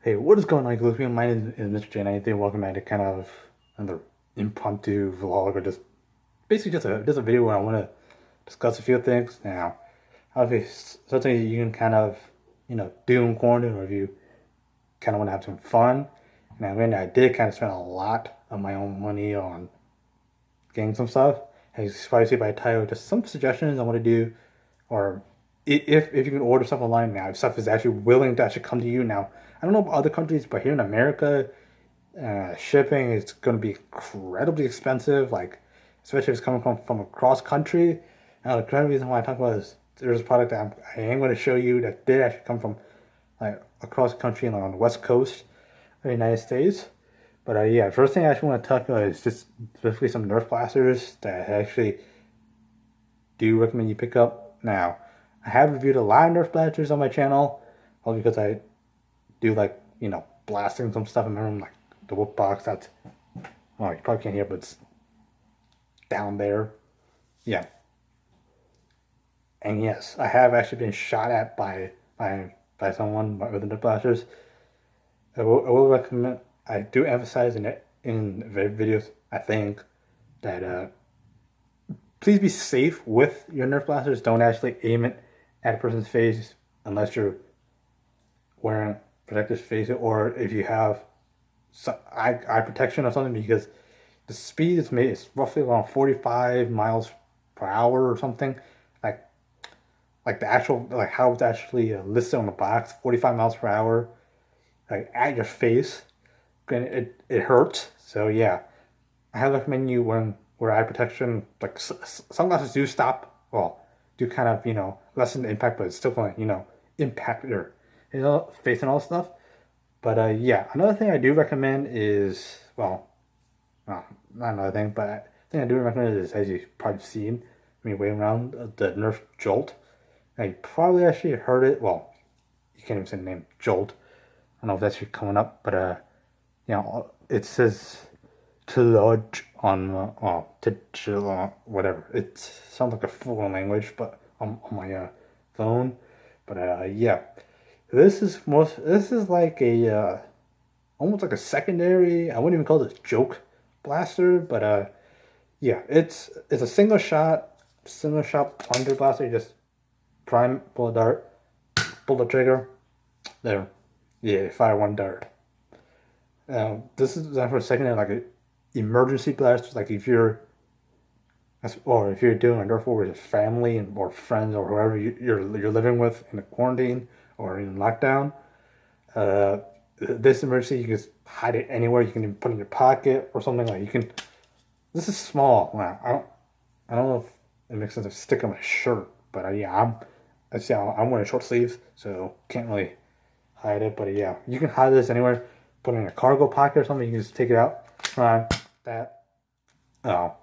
Hey, what is going on, Luffy? My name is Mr. J, and I welcome back to kind of another impromptu vlog, or just basically just a video where I want to discuss a few things. Now, obviously, something you can kind of do in quarantine, or if you kind of want to have some fun. And I did kind of spend a lot of my own money on getting some stuff. As you probably see by the title, just some suggestions I want to do, or if you can order stuff online now, if stuff is actually willing to actually come to you now. I don't know about other countries, but here in America, shipping is going to be incredibly expensive. Like, especially if it's coming from across country. Now, the current reason why I talk about is there's a product that I am going to show you that did actually come from like across the country and on the west coast of the United States. But yeah, first thing I actually want to talk about is just specifically some Nerf blasters that I actually do recommend you pick up. Now, I have reviewed a lot of Nerf blasters on my channel, all because I do like, blasting some stuff in my room, like the whoop box that's, well, you probably can't hear, but it's down there. Yeah. And yes, I have actually been shot at by someone with the blasters. I will recommend, I do emphasize in the videos, I think, that please be safe with your Nerf blasters. Don't actually aim it at a person's face unless you're wearing protective face, or if you have some eye protection or something, because the speed is made is roughly around 45 miles per hour or something. Like the actual, like how it's actually listed on the box, 45 miles per hour, like at your face, and it hurts. So yeah, I highly recommend you wear eye protection. Like sunglasses do stop, well, do kind of lessen the impact, but it's still going to impact your face and all stuff. But yeah, another thing I do recommend is, well, not another thing, but the thing I do recommend is, as you've probably seen me waving around, the Nerf Jolt. Now, you probably actually heard it. Well, you can't even say the name Jolt. I don't know if that's actually coming up, but it says to lodge on, to chill, whatever. It sounds like a foreign language, but on my phone. But yeah, this is like a almost like a secondary. I wouldn't even call this joke blaster, but yeah, it's a single shot plunger blaster. You just prime, pull a dart, pull the trigger, there, yeah, fire one dart. This is for a secondary, like an emergency blast, like or if you're doing a Nerf war with your family or friends or whoever you're living with in a quarantine or in lockdown. Uh, this emergency, you can just hide it anywhere. You can even put it in your pocket or something. Like, you can. This is small. Wow, I don't know if it makes sense to stick on my shirt, but yeah, I'm wearing short sleeves, so can't really hide it. But yeah, you can hide this anywhere. Put it in a cargo pocket or something. You can just take it out. That. Oh,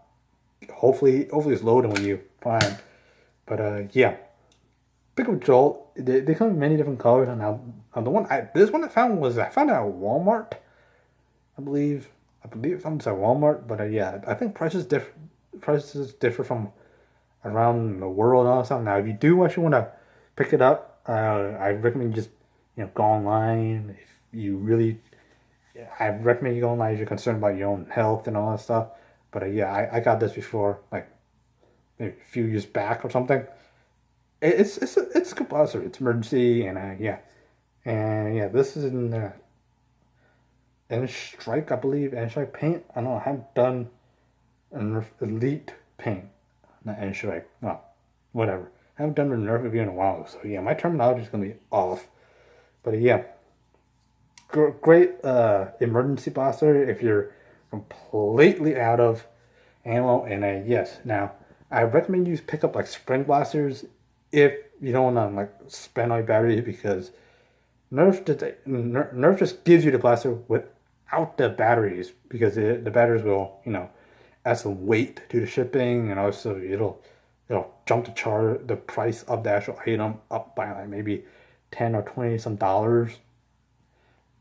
hopefully it's loading when you find. But yeah, pick up Jolt. They come in many different colors. And now this one I found it at Walmart. I believe I found this at Walmart. But yeah, I think prices differ from around the world and all that stuff. Now, if you do actually want to pick it up, I recommend you just go online. If you really, I recommend you go online if you're concerned about your own health and all that stuff. But yeah, I got this before, like maybe a few years back or something. It's a good blaster. It's emergency, and yeah, this is in N Strike, I believe, N Strike paint. I don't know. I haven't done an Elite paint, not N Strike. Well, whatever. I haven't done a Nerf review in a while, so yeah, my terminology is gonna be off. But yeah, great emergency blaster if you're completely out of ammo. And yes, now I recommend you pick up like spring blasters if you don't want to like spend all your batteries, because Nerf just gives you the blaster without the batteries, because the batteries will add some weight to the shipping, and also it'll jump the price of the actual item up by like maybe 10 or 20 some dollars.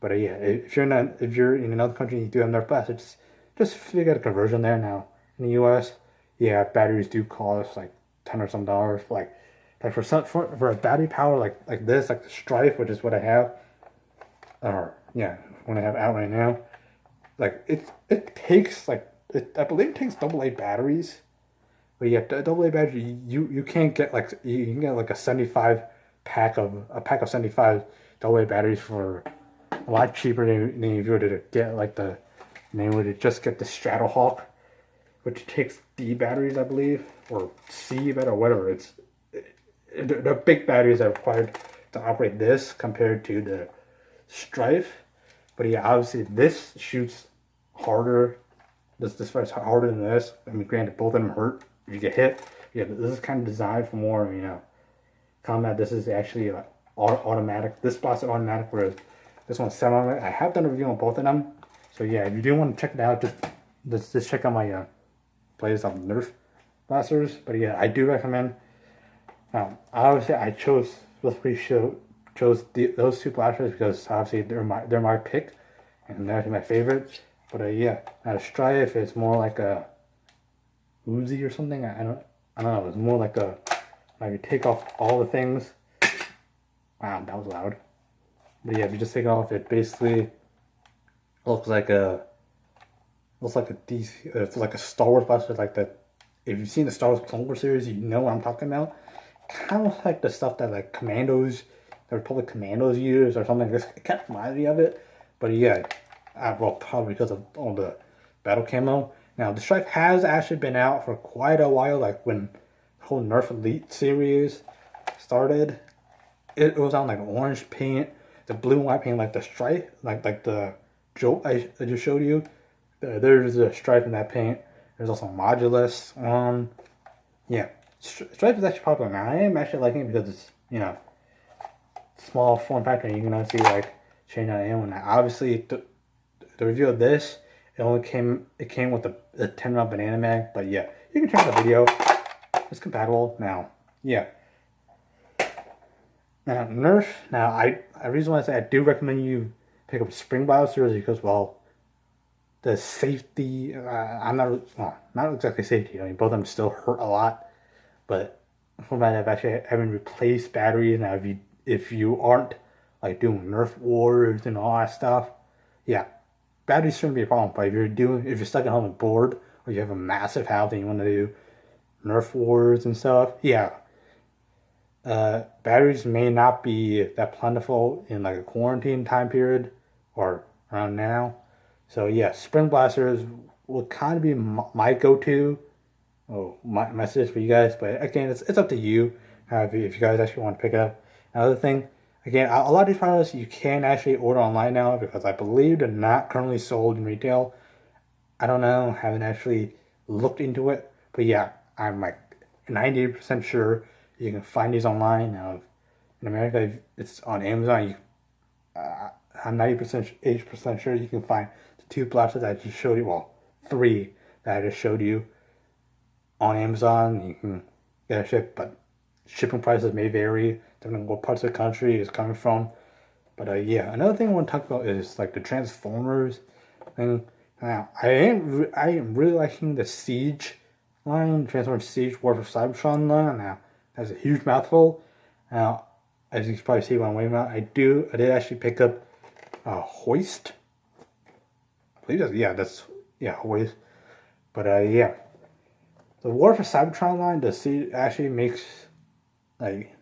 But yeah, if you're in another country and you do have Nerf blasters, just figure out a conversion there. Now in the U.S., yeah, batteries do cost like 10 or some dollars. Like for a battery power like this, like the stryfe, which is what I have. or yeah, when I have out right now. Like it takes I believe it takes AA batteries. But yeah, the AA battery you can't get like you can get like a 75 pack of 75 AA batteries for a lot cheaper than if you were to get like the name would just get the Stratohawk, which takes D batteries I believe or C battery or whatever. The big batteries are required to operate this compared to the stryfe. But yeah, obviously this shoots harder. This fight's harder than this. I mean, granted, both of them hurt if you get hit. Yeah, but this is kind of designed for more, combat. This is actually like automatic. This blast is automatic, whereas this one's semi-automatic. I have done a review on both of them. So yeah, if you do want to check it out, just check out my playlist on Nerf blasters. But yeah, I do recommend. Obviously, I chose those two blasters because obviously they're my pick, and they're actually my favorite. But yeah, now the stryfe is more like a Uzi or something. I don't know. It's more like a like you take off all the things. Wow, that was loud. But yeah, if you just take it off, it basically looks like a DC. It's like a Star Wars blaster, like the. If you've seen the Star Wars Clone Wars series, you know what I'm talking about. Kind of like the stuff that like Commandos, the Republic Commandos use or something. It kind of reminds me of it. But yeah, well, probably because of all the battle camo. Now, the stryfe has actually been out for quite a while, like when the whole Nerf Elite series started. It was on like orange paint, the blue and white paint, like the stryfe, like the joke I just showed you. There's a stryfe in that paint. There's also Modulus. Yeah, stryfe is actually popular now. I am actually liking it because it's small form factor. You can see like change out in. Obviously the review of this, it came with a 10-round banana mag, but yeah, you can check out the video. It's compatible now. Yeah. Now Nerf. Now I reason why I say I do recommend you pick up spring blasters because the safety. I'm not exactly safety. I mean, both of them still hurt a lot, but from that I've actually having replaced batteries now. If you aren't like doing Nerf wars and all that stuff, yeah, batteries shouldn't be a problem. But if you're stuck at home and bored, or you have a massive house and you want to do Nerf wars and stuff, yeah, batteries may not be that plentiful in like a quarantine time period or around now. So yeah, spring blasters will kind of be my go-to. Oh, my message for you guys. But again, it's up to you if you guys actually want to pick it up. Another thing, again, a lot of these products you can actually order online now because I believe they're not currently sold in retail. I don't know, haven't actually looked into it, but yeah, I'm like 98% sure you can find these online. Now, in America, it's on Amazon. I'm 98% sure you can find the two blasters that I just showed you. Well, three that I just showed you on Amazon. You can get a ship, but shipping prices may vary depending on what parts of the country it's coming from. But yeah, another thing I want to talk about is like the Transformers thing. Now, I am really liking the Siege line, Transformers Siege War for Cybertron line. Now, that's a huge mouthful. Now, as you can probably see when I'm waving out, I did actually pick up Hoist. I believe that's Hoist. But yeah, the War for Cybertron line, the Siege actually makes like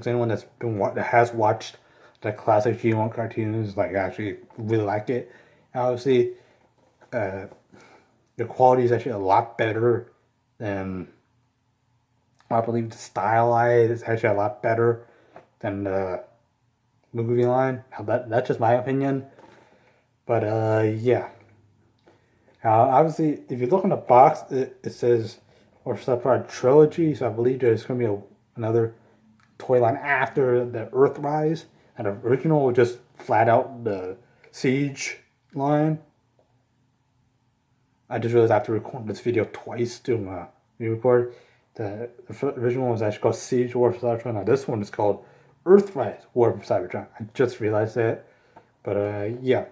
anyone that has watched the classic G1 cartoons like actually really like it. Obviously, the quality is actually a lot better than I believe the stylized is actually a lot better than the movie line. Now that's just my opinion. But yeah. Obviously, if you look in the box, it says or Subpart Trilogy, so I believe there's going to be another toy line after the Earthrise. And the original was just flat out the Siege line. I just realized I have to record this video twice to re-record. The original one was actually called Siege War for Cybertron. Now this one is called Earthrise War for Cybertron. I just realized that. But yeah.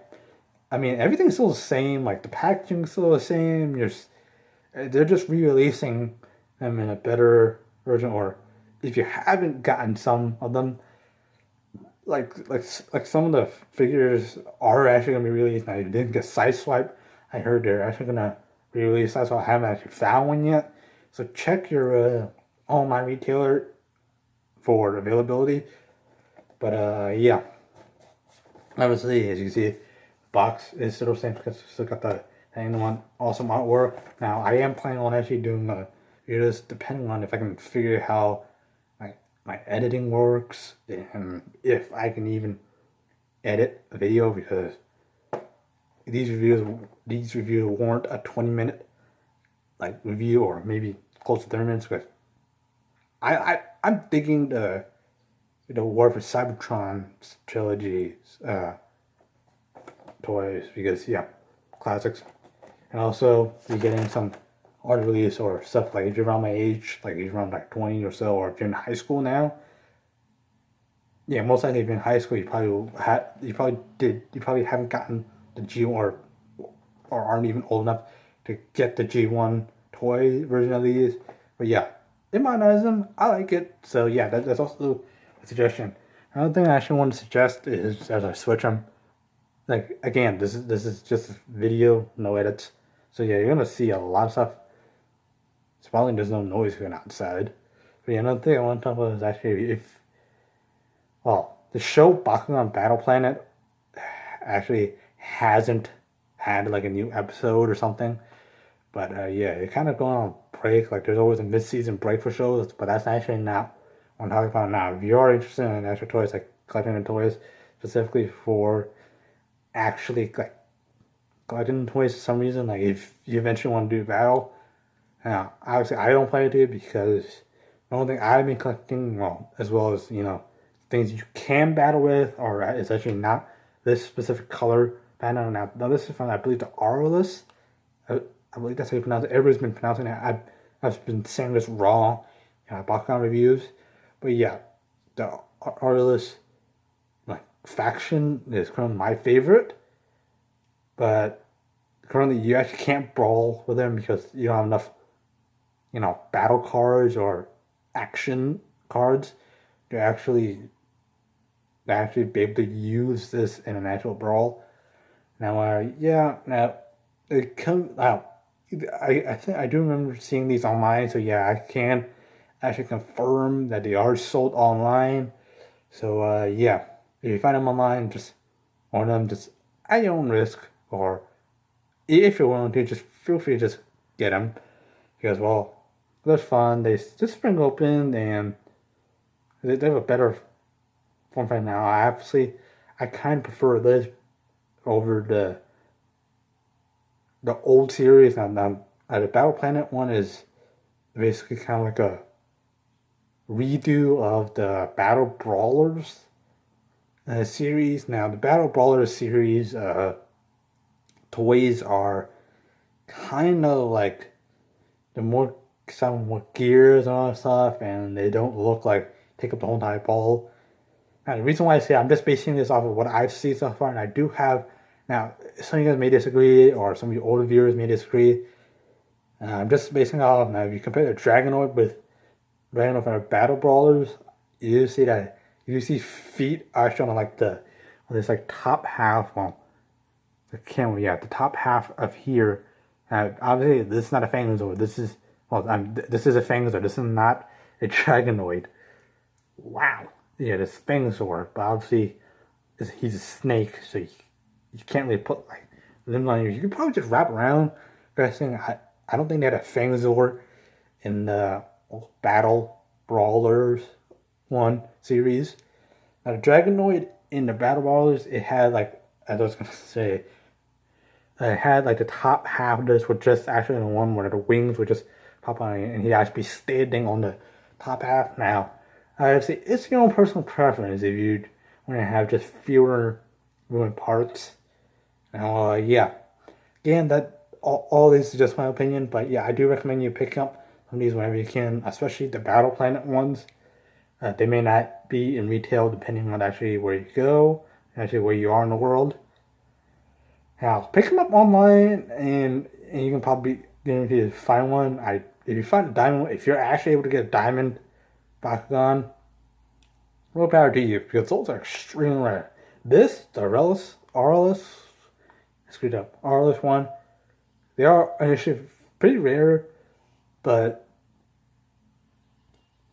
I mean, everything's still the same. Like, the packaging's still the same. They're just re-releasing them in a better version. Or if you haven't gotten some of them, like some of the figures are actually gonna be released. Now, you didn't get Sideswipe. I heard they're actually gonna be released. That's why I haven't actually found one yet. So check your online retailer for availability. But yeah, obviously, as you can see, box is still the same because it's still got the hanging one awesome artwork. Now I am planning on actually doing videos depending on if I can figure how my editing works and if I can even edit a video, because these reviews warrant a 20-minute like review, or maybe close to 30 minutes, because I'm thinking the War for Cybertron trilogy toys, because yeah, classics. And also you're getting some art release or stuff, like if you're around my age, like if you're around like 20 or so, or if you're in high school now. Yeah, most likely if you're in high school, you probably haven't gotten the G1, or aren't even old enough to get the G1 toy version of these. But yeah, in my eyes, I like it. So yeah, that's also a suggestion. Another thing I actually want to suggest is, as I switch them, like again, this is just video, no edits. So yeah, you're gonna see a lot of stuff. It's probably there's no noise going outside. But yeah, another thing I want to talk about is actually the show Bakugan Battle Planet actually hasn't had like a new episode or something. But yeah, it's kind of going on break. Like there's always a mid-season break for shows, but that's actually not what I'm talking about now. If you are interested in extra toys, like collecting the toys specifically for actually like collecting the toys for some reason, like if you eventually want to do battle, now obviously I don't play it because the only thing I've been collecting, well, as well as things you can battle with, or it's actually not this specific color banner. Now this is from, I believe, the Aurelus. I believe that's how you pronounce it. Everybody's been pronouncing it. I've been saying this wrong in my Bakugan reviews. But yeah, the Aurelus like faction is currently my favorite. But currently you actually can't brawl with them because you don't have enough, battle cards or action cards to actually be able to use this in an actual brawl. Now, now it comes out. I think I do remember seeing these online, so yeah, I can actually confirm that they are sold online. So yeah, if you find them online, just order them just at your own risk, or if you're willing to, just feel free to just get them, because well, they're fun. They just spring open and they have a better form factor now. I kind of prefer this over the old series. Now the Battle Planet one is basically kind of like a redo of the Battle Brawlers series. Now the Battle Brawlers series toys are kind of like some more gears and all that stuff, and they don't look like take up the whole entire ball. Now the reason why I say I'm just basing this off of what I've seen so far, and I do have. Now, some of you guys may disagree, or some of you older viewers may disagree. I'm just basing off. Now, if you compare the Dragonoid with our Battle Brawlers, you see feet are shown on like this like top half. Well, the camera, yeah, the top half of here. Obviously, this is not a Fangazord. This is a Fangazord. This is not a Dragonoid. Wow. Yeah, this Fangazord, but obviously, he's a snake, so you can't really put like limbs on you. You could probably just wrap around. I don't think they had a Fangazord in the Battle Brawlers 1 series. Now the Dragonoid in the Battle Brawlers, it had like, as I was gonna say, it had like the top half of this was just actually the one where the wings would just pop on, and he'd actually be standing on the top half. Now, I'd say it's your own personal preference if you want to have just fewer moving parts. Now, yeah, again, that all this is just my opinion, but yeah, I do recommend you pick up some of these whenever you can, especially the Battle Planet ones. They may not be in retail depending on actually where you go, actually where you are in the world. Now, pick them up online, and you can probably guarantee to find one. If you find a diamond, if you're actually able to get a diamond Bakugan, More power to you, because those are extremely rare. This, the RLS, I screwed up, RLS one, they are initially pretty rare, but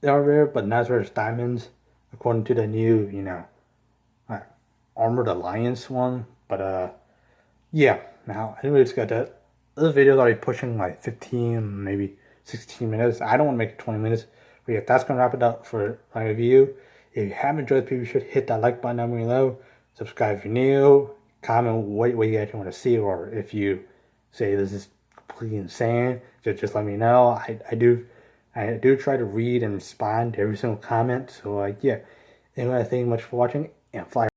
they are rare, but not as rare as diamonds, according to the new, Armored Alliance one. But yeah. Now, anyway, just got that. This video is already pushing like 15, maybe 16 minutes. I don't want to make it 20 minutes. But yeah, that's gonna wrap it up for my review. If you have enjoyed this video, you should hit that like button down below. Subscribe if you're new. Comment what you guys want to see, or if you say this is completely insane, just let me know. I do try to read and respond to every single comment. So yeah. Anyway, thank you much for watching, and fly.